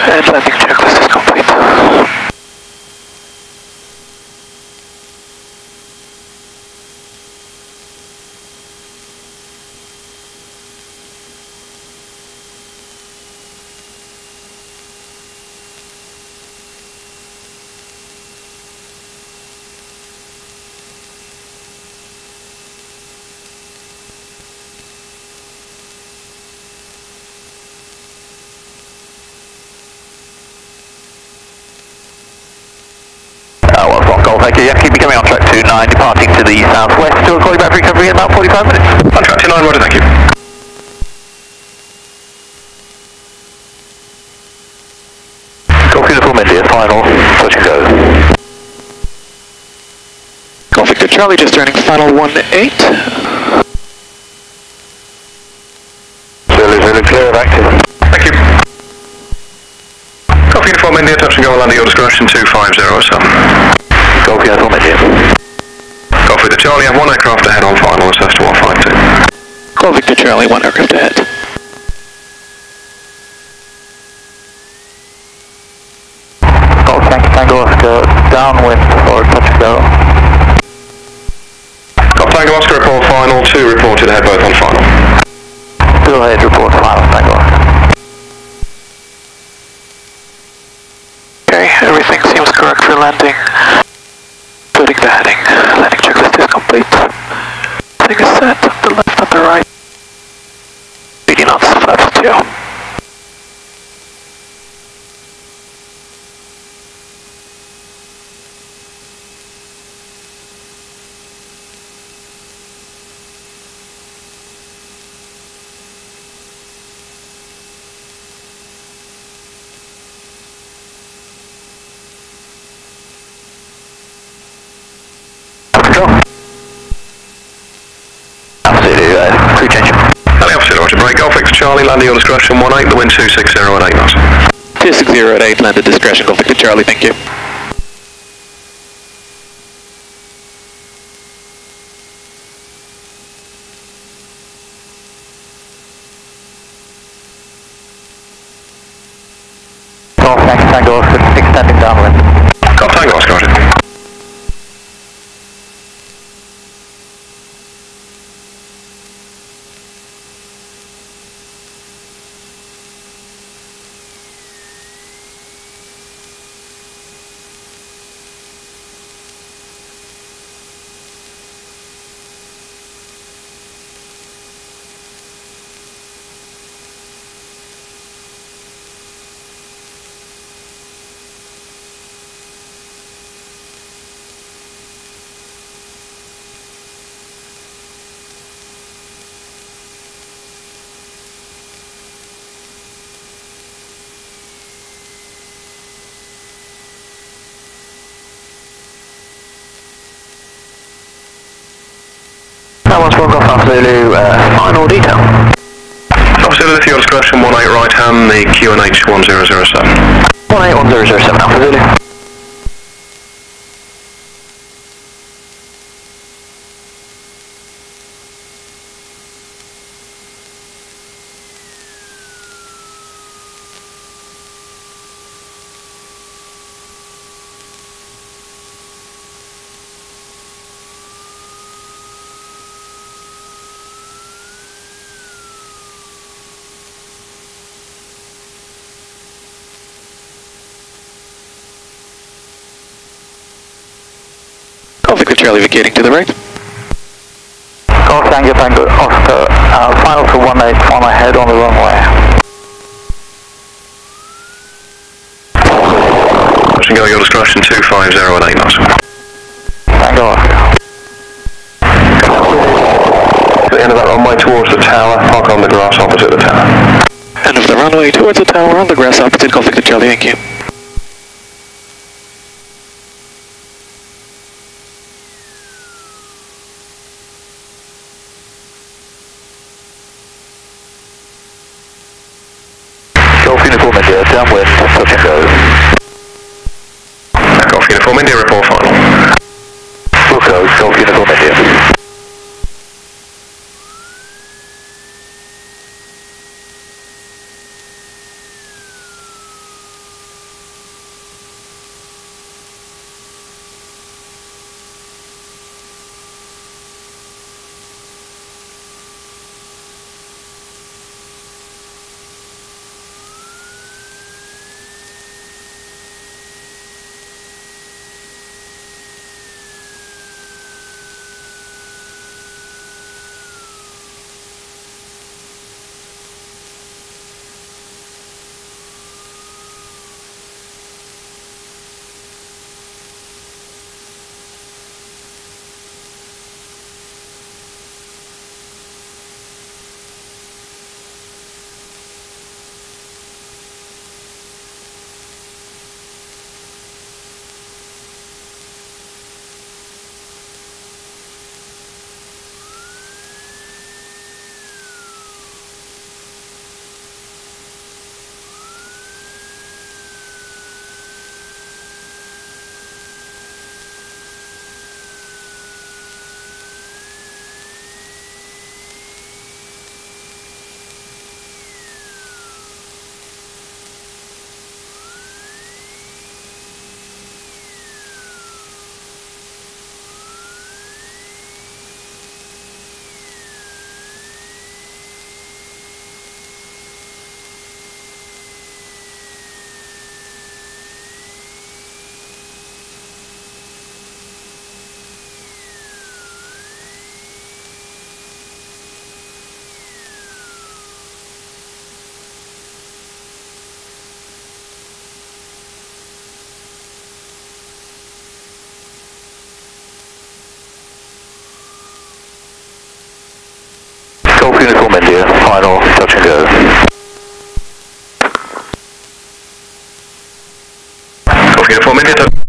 and landing checklist is complete. Thank you. Yeah, keep me coming on track 29, departing to the southwest. Still calling back for recovery in about 45 minutes. On track 29, roger, thank you. Golf Uniform India, final, touch and go. Golf Victor Charlie, just turning final 18. Really clear, active. Thank you. Golf Uniform India, touch and go, land at your discretion, 250 or so. Golf Uniform India. Golf Victor Charlie, have one aircraft ahead on final, assess to 152. Golf Victor Charlie, one aircraft ahead. Golf Tango Oscar, downwind for touch and go. Golf Tango Oscar, report final, 2 reported ahead, both on final. 2 ahead, report final, Tango Oscar. Okay, everything seems correct for landing. Including the heading. Landing checklist is complete. Thing is set, the left and the right. 80 knots, flaps 2. Crew change. Roger, break, Golf Victor Charlie, land at your discretion, 18, the wind 260 at 8 knots. 260 at 8, landed discretion, Golf Victor Charlie, thank you. Golf Tango Oscar, extending downwind. Golf Tango Oscar, roger. Golf Alpha Zulu, final detail. Golf Zulu, at your discretion, 18 right hand, the QNH 1007. 181007 Alpha Zulu. Golf Victor Charlie vacating to the right. Golf Tango Oscar, final to 181 ahead on the runway. Touch and go at your discretion, 250 at 8 knots. Tango Oscar. At the end of that runway towards the tower, park on the grass opposite the tower. End of the runway towards the tower on the grass opposite Golf Victor Charlie, thank you. Golf Uniform India, downwind, touch and go. Golf Uniform India, report final. Wilco, Golf Uniform India. Go for maybe